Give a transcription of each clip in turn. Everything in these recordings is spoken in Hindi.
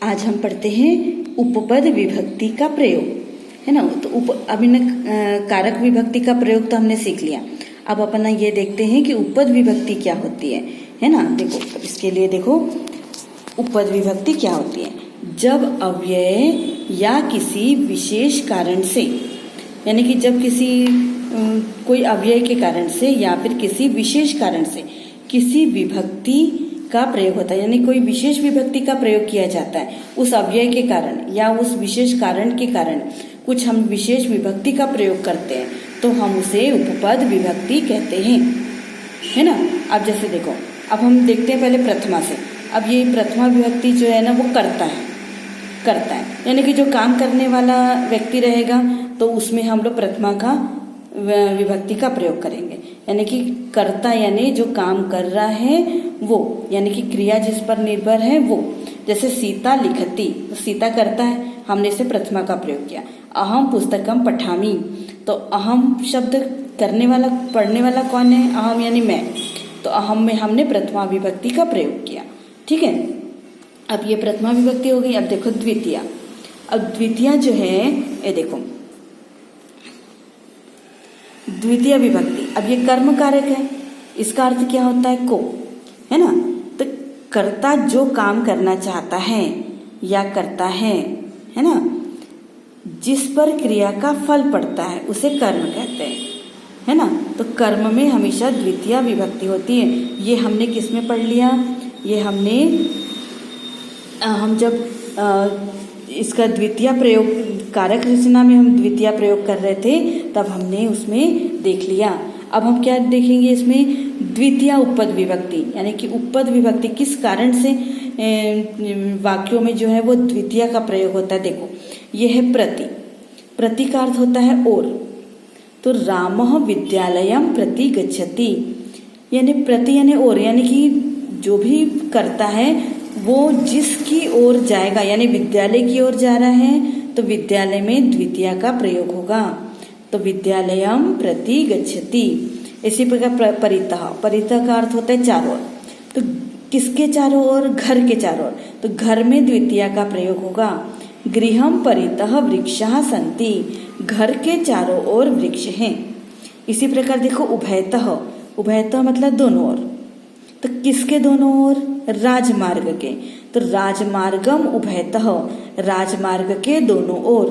आज हम पढ़ते हैं उपपद विभक्ति का प्रयोग, है ना। तो अभी कारक विभक्ति का प्रयोग तो हमने सीख लिया। अब अपना ये देखते हैं कि उपपद विभक्ति क्या होती है ना। देखो इसके लिए देखो उपपद विभक्ति क्या होती है। जब अव्यय या किसी विशेष कारण से, यानी कि जब किसी कोई अव्यय के कारण से या फिर किसी विशेष कारण से किसी विभक्ति का प्रयोग होता है, यानी कोई विशेष विभक्ति का प्रयोग किया जाता है उस अव्यय के कारण या उस विशेष कारण के कारण कुछ हम विशेष विभक्ति का प्रयोग करते हैं तो हम उसे उपपद विभक्ति कहते हैं, है ना। अब जैसे देखो, अब हम देखते हैं पहले प्रथमा से। अब ये प्रथमा विभक्ति जो है ना वो करता है, यानी कि जो काम करने वाला व्यक्ति रहेगा तो उसमें हम लोग प्रथमा का विभक्ति का प्रयोग करेंगे, यानी कि कर्ता यानी जो काम कर रहा है वो, यानी कि क्रिया जिस पर निर्भर है वो। जैसे सीता लिखती, तो सीता करता है, हमने इसे प्रथमा का प्रयोग किया। अहम पुस्तकम पठामी, तो अहम शब्द करने वाला पढ़ने वाला कौन है? अहम यानी मैं, तो अहम में हमने प्रथमा विभक्ति का प्रयोग किया। ठीक है, अब ये प्रथमा विभक्ति हो गई। अब देखो द्वितीया। अब द्वितीया जो है ये देखो द्वितीय विभक्ति। अब ये कर्म कारक है, इसका अर्थ क्या होता है? को, है ना। तो कर्ता जो काम करना चाहता है या करता है ना, जिस पर क्रिया का फल पड़ता है उसे कर्म कहते हैं, है ना। तो कर्म में हमेशा द्वितीय विभक्ति होती है। ये हमने किस में पढ़ लिया? ये हमने हम जब इसका द्वितीय प्रयोग कारक रचना में हम द्वितीय प्रयोग कर रहे थे तब हमने उसमें देख लिया। अब हम क्या देखेंगे इसमें? द्वितीय उपपद विभक्ति, यानी कि उपपद विभक्ति किस कारण से वाक्यों में जो है वो द्वितीय का प्रयोग होता है। देखो ये है प्रति, प्रति का अर्थ होता है और। तो रामः विद्यालयम प्रति गच्छति, यानी प्रति यानी और, यानी कि जो भी करता है वो जिसकी ओर जाएगा, यानी विद्यालय की ओर जा रहा है तो विद्यालय में द्वितीय का प्रयोग होगा। तो विद्यालयम प्रति गच्छति। इसी प्रकार परितः, परितः का अर्थ होता है चारों ओर। तो किसके चारों ओर? घर के चारों ओर, तो घर में द्वितीय का प्रयोग होगा। गृहम परितः वृक्षाः सन्ति, घर के चारों ओर वृक्ष हैं। इसी प्रकार देखो उभयतः, उभयतः मतलब दोनों ओर। तो किसके दोनों ओर? राजमार्ग के, तो राजमार्गम उभयतः, राजमार्ग के दोनों ओर।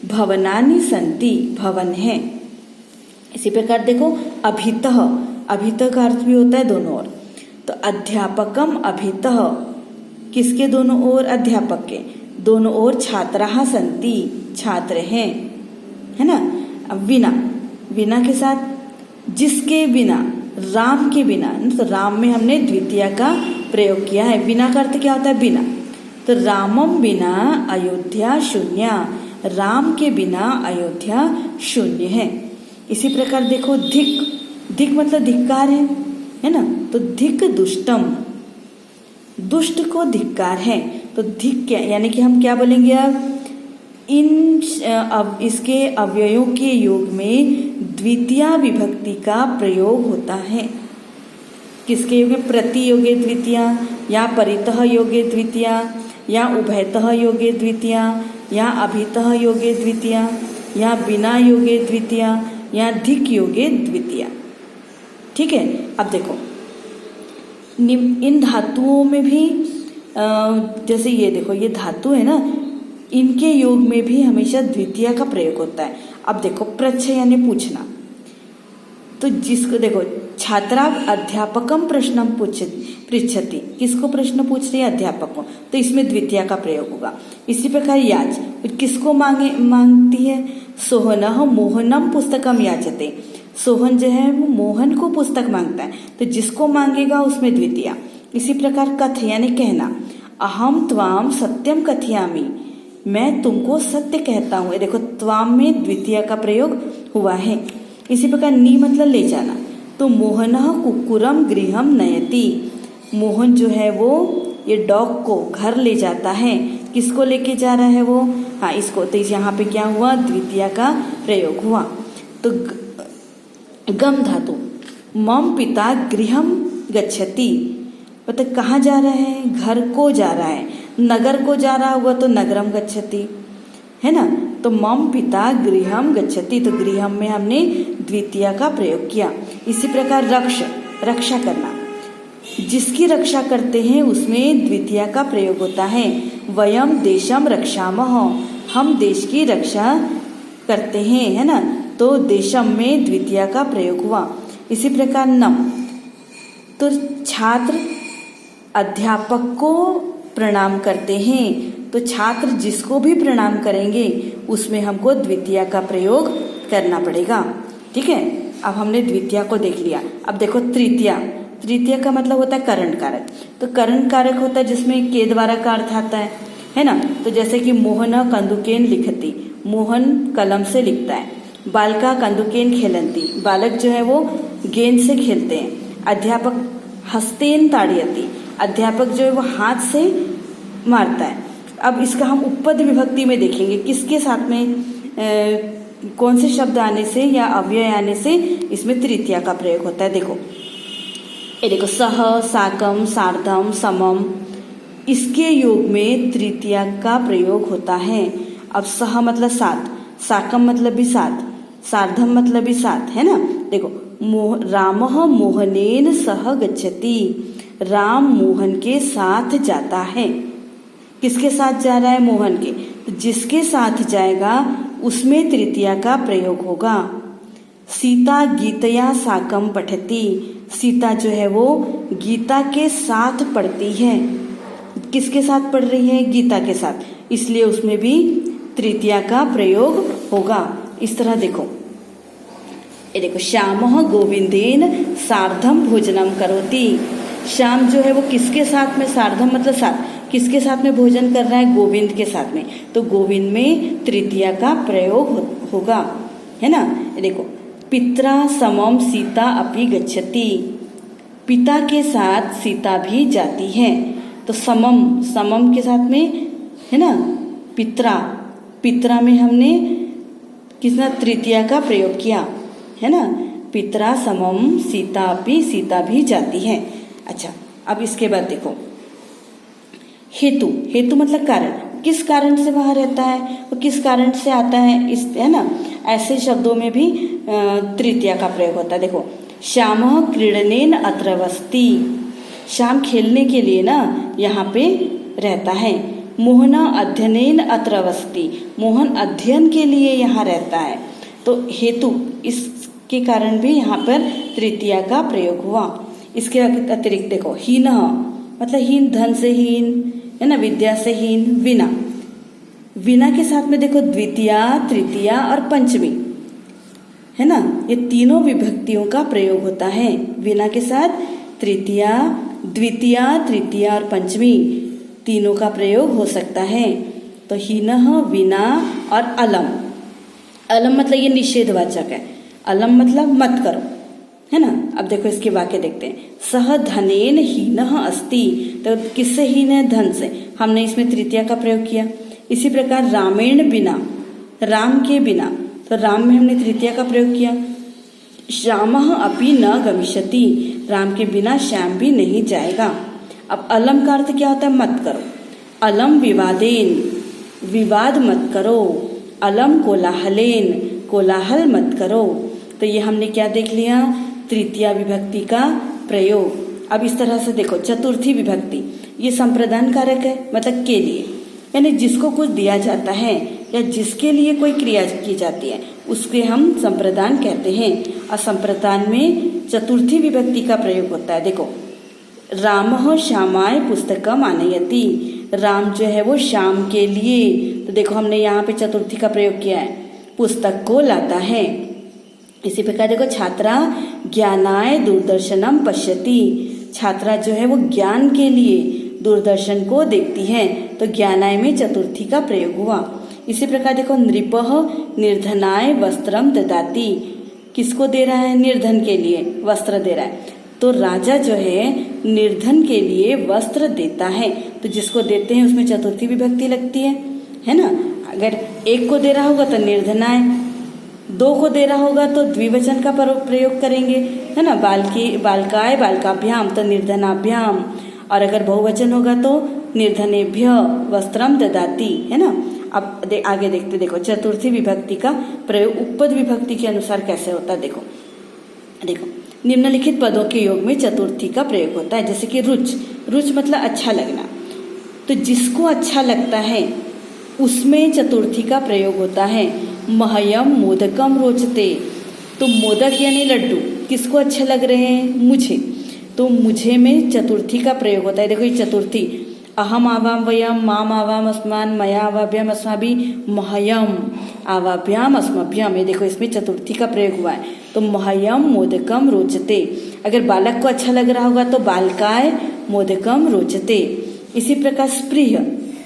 भवनानि सन्ति, भवन है। इसी प्रकार देखो अभितः, अभितः का अर्थ भी होता है दोनों ओर। तो अध्यापकम अभितः, किसके दोनों ओर? अध्यापक के दोनों ओर। छात्राः सन्ति, छात्र हैं, है ना। अब विना, विना के साथ जिसके बिना, राम के बिना, तो राम में हमने द्वितीय का प्रयोग किया है। बिना का अर्थ क्या होता है? बिना। तो रामम बिना अयोध्या शून्य, राम के बिना अयोध्या शून्य है। इसी प्रकार देखो धिक, धिक मतलब धिक्कार है ना। तो धिक दुष्टम, दुष्ट को धिक्कार है। तो धिक क्या, यानी कि हम क्या बोलेंगे अब? अब इसके अव्ययों के योग में द्वितीय विभक्ति का प्रयोग होता है। किसके योग में? प्रति योगे द्वितीय, या परितः योगे द्वितीय, या उभयतः योगे द्वितीय, या अभितः योगे द्वितीय, या बिना योगे द्वितीय, या धिक योगे द्वितीय। ठीक है, अब देखो इन धातुओं में भी जैसे ये देखो ये धातु है ना, इनके योग में भी हमेशा द्वितीय का प्रयोग होता है। अब देखो प्रच्छ यानी पूछना, तो जिसको देखो छात्रा अध्यापकम प्रश्नम पृच्छति, किसको प्रश्न पूछ रही है? अध्यापक को, तो इसमें द्वितीय का प्रयोग होगा। इसी प्रकार याच, किसको मांगती है? सोहनः मोहनम पुस्तकम याचते, सोहन जो है वो मोहन को पुस्तक मांगता है, तो जिसको मांगेगा उसमें द्वितीय। इसी प्रकार कथ यानी कहना, अहम त्वाम सत्यम कथयामि, मैं तुमको सत्य कहता हूँ। देखो त्वाम में द्वितीय का प्रयोग हुआ है। इसी प्रकार नी मतलब ले जाना, तो मोहनः कुक्कुरम गृहम नयति, मोहन जो है वो ये डॉग को घर ले जाता है। किसको लेके जा रहा है वो? हाँ इसको। तो यहाँ पे क्या हुआ? द्वितीय का प्रयोग हुआ। तो गम धातु, मम पिता गृहम गच्छति, मतलब कहाँ जा रहा है? घर को जा रहा है। नगर को जा रहा हुआ तो नगरम गच्छति, है ना। तो मम पिता गृहम गच्छति, तो गृहम में हमने द्वितीया का प्रयोग किया। इसी प्रकार रक्षा करना, जिसकी रक्षा करते हैं उसमें द्वितीया का प्रयोग होता है। वयम देशम रक्षामः, हम देश की रक्षा करते हैं, है ना, तो देशम में द्वितीया का प्रयोग हुआ। इसी प्रकार नम, तो छात्र अध्यापक को प्रणाम करते हैं, तो छात्र जिसको भी प्रणाम करेंगे उसमें हमको द्वितीया का प्रयोग करना पड़ेगा। ठीक है, अब हमने द्वितीया को देख लिया। अब देखो तृतीया। तृतीया का मतलब होता है करण कारक। तो करण कारक होता है जिसमें के द्वारा का अर्थ आता है ना। तो जैसे कि मोहन कंदुकेन लिखती, मोहन कलम से लिखता है। बालका कंदुकेन खेलंती, बालक जो है वो गेंद से खेलते हैं। अध्यापक हस्तेन ताड़यति, अध्यापक जो है वो हाथ से मारता है। अब इसका हम उपपद विभक्ति में देखेंगे किसके साथ में कौन से शब्द आने से या अव्यय आने से इसमें तृतीया का प्रयोग होता है। देखो ये देखो, सह, साकम, सार्धम, समम, इसके योग में तृतीया का प्रयोग होता है। अब सह मतलब साथ, साकम मतलब भी साथ, सार्धम मतलब भी साथ, है ना। देखो रामः मोहनेन सह गच्छति, राम मोहन के साथ जाता है। किसके साथ जा रहा है? मोहन के। तो जिसके साथ जाएगा उसमें तृतीया का प्रयोग होगा। सीता गीतया साकम पठती, सीता जो है वो गीता के साथ पढ़ती है। किसके साथ पढ़ रही है? गीता के साथ, इसलिए उसमें भी तृतीया का प्रयोग होगा। इस तरह देखो, ये देखो, श्यामः गोविंदेन सार्धम भोजनम करोति, श्याम जो है वो किसके साथ में, सार्धम मतलब साथ, किसके साथ में भोजन कर रहा है? गोविंद के साथ में। तो गोविंद में तृतीया का प्रयोग होगा, है ना। देखो, पित्रा समम सीता अपि गच्छति, पिता के साथ सीता भी जाती है। तो समम, समम के साथ में, है ना, पित्रा, पित्रा में हमने किसना तृतीया का प्रयोग किया, है ना। पित्रा समम सीता अपि, सीता भी जाती है। अच्छा, अब इसके बाद देखो हेतु, हेतु मतलब कारण, किस कारण से वहाँ रहता है और किस कारण से आता है, इस, है ना, ऐसे शब्दों में भी तृतीया का प्रयोग होता है। देखो, श्यामः क्रीडनेन अत्र वसति, श्याम खेलने के लिए ना यहाँ पे रहता है। मोहना अध्ययनेन अत्र वसति, मोहन अध्ययन के लिए यहाँ रहता है। तो हेतु, इसके कारण भी यहाँ पर तृतीया का प्रयोग हुआ। इसके अतिरिक्त देखो, हीन मतलब हीन, धन से हीन, है ना, विद्या से हीन। विना, विना के साथ में देखो द्वितीया, तृतीया और पंचमी, है ना, ये तीनों विभक्तियों का प्रयोग होता है। विना के साथ तृतीया, द्वितीया, तृतीया और पंचमी तीनों का प्रयोग हो सकता है। तो हीनः, विना और अलम, अलम मतलब ये निषेधवाचक है। अलम मतलब मत करो, है ना। अब देखो इसके वाक्य देखते हैं। सह धनेन हीनः अस्ति, तो किससे हीन है? धन से, हमने इसमें तृतीया का प्रयोग किया। इसी प्रकार रामेण बिना, राम के बिना, तो राम में हमने तृतीया का प्रयोग किया। श्यामः अपि न गमिष्यति, राम के बिना श्याम भी नहीं जाएगा। अब अलम का अर्थ क्या होता है? मत करो। अलम विवादेन, विवाद मत करो। अलम कोलाहलेन, कोलाहल मत करो। तो ये हमने क्या देख लिया? तृतीया विभक्ति का प्रयोग। अब इस तरह से देखो, चतुर्थी विभक्ति, ये संप्रदान कारक है, मतलब के लिए, यानी जिसको कुछ दिया जाता है या जिसके लिए कोई क्रिया की जाती है उसके हम संप्रदान कहते हैं। और संप्रदान में चतुर्थी विभक्ति का प्रयोग होता है। देखो, रामः श्यामाय पुस्तकम आनयति, राम जो है वो श्याम के लिए, तो देखो हमने यहाँ पे चतुर्थी का प्रयोग किया है, पुस्तक को लाता है। इसी प्रकार देखो, छात्रा ज्ञानाय दूरदर्शनम पश्यति, छात्रा जो है वो ज्ञान के लिए दूरदर्शन को देखती है। तो ज्ञानाय में चतुर्थी का प्रयोग हुआ। इसी प्रकार देखो, नृपः निर्धनाय वस्त्रम ददाति, किसको दे रहा है? निर्धन के लिए वस्त्र दे रहा है। तो राजा जो है निर्धन के लिए वस्त्र देता है, तो जिसको देते हैं उसमें चतुर्थी विभक्ति लगती है ना। अगर एक को दे रहा होगा तो निर्धनाय, दो को दे रहा होगा तो द्विवचन का प्रयोग करेंगे, है ना। बालकी, बालकाय, बालकाभ्याम, तो निर्धनाभ्याम। और अगर बहुवचन होगा तो निर्धनेभ्य वस्त्रम ददाति, है ना। अब आगे देखते, देखो चतुर्थी विभक्ति का प्रयोग उपपद विभक्ति के अनुसार कैसे होता है। देखो देखो निम्नलिखित पदों के योग में चतुर्थी का प्रयोग होता है। जैसे कि रुच, रुच मतलब अच्छा लगना, तो जिसको अच्छा लगता है उसमें चतुर्थी का प्रयोग होता है। मह्यम मोदकम रोचते, तो मोदक यानी लड्डू किसको अच्छे लग रहे हैं, मुझे, तो मुझे में चतुर्थी का प्रयोग होता है। देखो ये चतुर्थी, अहम आवाम वयम, माम आवाम अस्मान, मया आवाभ्याम अस्माभि, मह्यम आवाभ्याम अस्मभ्यम, ये देखो इसमें चतुर्थी का प्रयोग हुआ है। तो मह्यम मोदकम रोचते, अगर बालक को अच्छा लग रहा होगा तो बालकाय मोदकम रोचते। इसी प्रकार स्प्रिय,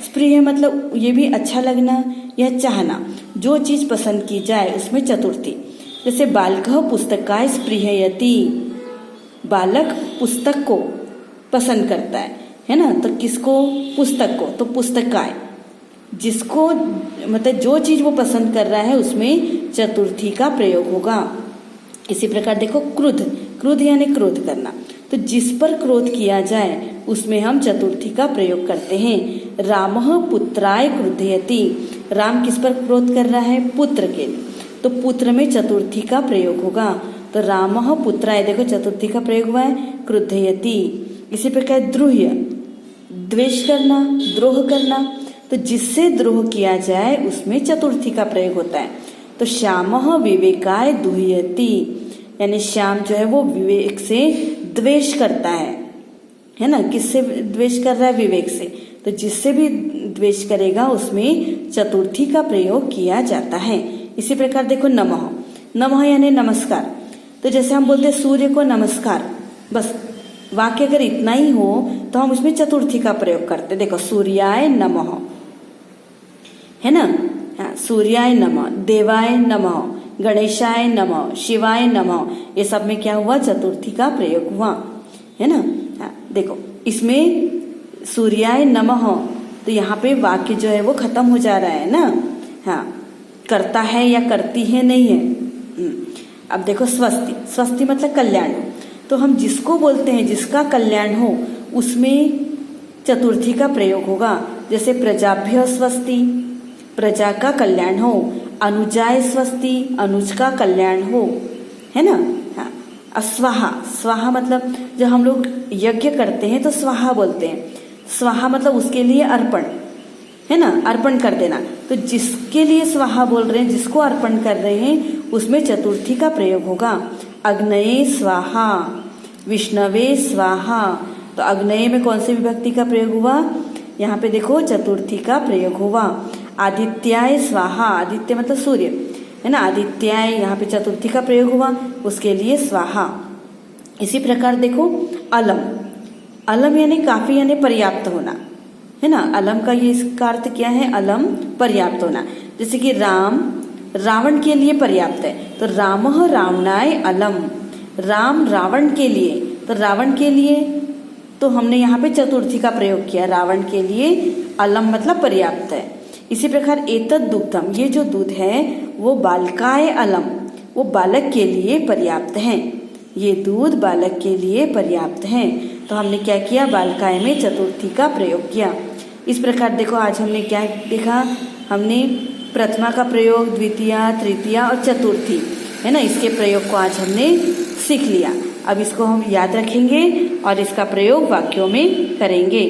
स्प्रिय मतलब ये भी अच्छा लगना या चाहना, जो चीज पसंद की जाए उसमें चतुर्थी। जैसे बालकः पुस्तकाय स्पृहयति, बालक पुस्तक को पसंद करता है ना, तो किसको, पुस्तक को, तो पुस्तकाय, जिसको मतलब जो चीज वो पसंद कर रहा है उसमें चतुर्थी का प्रयोग होगा। इसी प्रकार देखो क्रुद्ध, क्रुद्ध यानी क्रोध करना, तो जिस पर क्रोध किया जाए उसमें हम चतुर्थी का प्रयोग करते हैं। रामः पुत्राय क्रुद्धयति, राम किस पर क्रोध कर रहा है, पुत्र के लिए, तो पुत्र में चतुर्थी का प्रयोग होगा। तो रामः पुत्राय, देखो चतुर्थी का प्रयोग हुआ है, क्रुद्धयति। इसी प्रकार द्रोह्य, द्वेष करना, द्रोह करना, तो जिससे द्रोह किया जाए उसमें चतुर्थी का प्रयोग होता है। तो श्यामः विवेकाय दुह्यति, यानी श्याम जो है वो विवेक से द्वेष करता है ना, किससे द्वेष कर रहा है, विवेक से, तो जिससे भी द्वेष करेगा उसमें चतुर्थी का प्रयोग किया जाता है। इसी प्रकार देखो नमः, नमः यानी नमस्कार, तो जैसे हम बोलते हैं सूर्य को नमस्कार, बस वाक्य अगर इतना ही हो तो हम उसमें चतुर्थी का प्रयोग करते। देखो सूर्याय नमः, है ना, सूर्याय नमः, देवाय नमः, गणेशाय नमः, शिवाय नमः, ये सब में क्या हुआ, चतुर्थी का प्रयोग हुआ, है ना। देखो इसमें सूर्याय नमः, तो यहाँ पे वाक्य जो है वो खत्म हो जा रहा है ना, हाँ, करता है या करती है नहीं है। अब देखो स्वस्ति, स्वस्ति मतलब कल्याण, तो हम जिसको बोलते हैं जिसका कल्याण हो उसमें चतुर्थी का प्रयोग होगा। जैसे प्रजाभ्य स्वस्ति, प्रजा का कल्याण हो, अनुजाय स्वस्ति, अनुज का कल्याण हो, है ना। हाँ, अस्वाहा, स्वाहा मतलब जब हम लोग यज्ञ करते हैं तो स्वाहा बोलते हैं, स्वाहा मतलब उसके लिए अर्पण, है ना, अर्पण कर देना, तो जिसके लिए स्वाहा बोल रहे हैं, जिसको अर्पण कर रहे हैं उसमें चतुर्थी का प्रयोग होगा। अग्नये स्वाहा, विष्णवे स्वाहा, तो अग्नये में कौन सी विभक्ति का प्रयोग हुआ, यहाँ पे देखो चतुर्थी का प्रयोग हुआ। आदित्याय स्वाहा, आदित्य मतलब सूर्य, है ना, आदित्याय यहाँ पे चतुर्थी का प्रयोग हुआ, उसके लिए स्वाहा। इसी प्रकार देखो अलम, अलम यानी काफी यानी पर्याप्त होना, है ना, अलम का ये इसका अर्थ क्या है, अलम पर्याप्त होना। जैसे कि राम रावण के लिए पर्याप्त है, तो रामः रावणाय अलम, राम रावण के लिए, तो रावण के लिए तो हमने यहाँ पे चतुर्थी का प्रयोग किया, रावण के लिए अलम मतलब पर्याप्त है। इसी प्रकार एतद दुग्धम, ये जो दूध है वो बालकाय अलम, वो बालक के लिए पर्याप्त है, ये दूध बालक के लिए पर्याप्त है। तो हमने क्या किया, बालकाय में चतुर्थी का प्रयोग किया। इस प्रकार देखो आज हमने क्या देखा, हमने प्रथमा का प्रयोग, द्वितीया, तृतीया और चतुर्थी, है ना, इसके प्रयोग को आज हमने सीख लिया। अब इसको हम याद रखेंगे और इसका प्रयोग वाक्यों में करेंगे।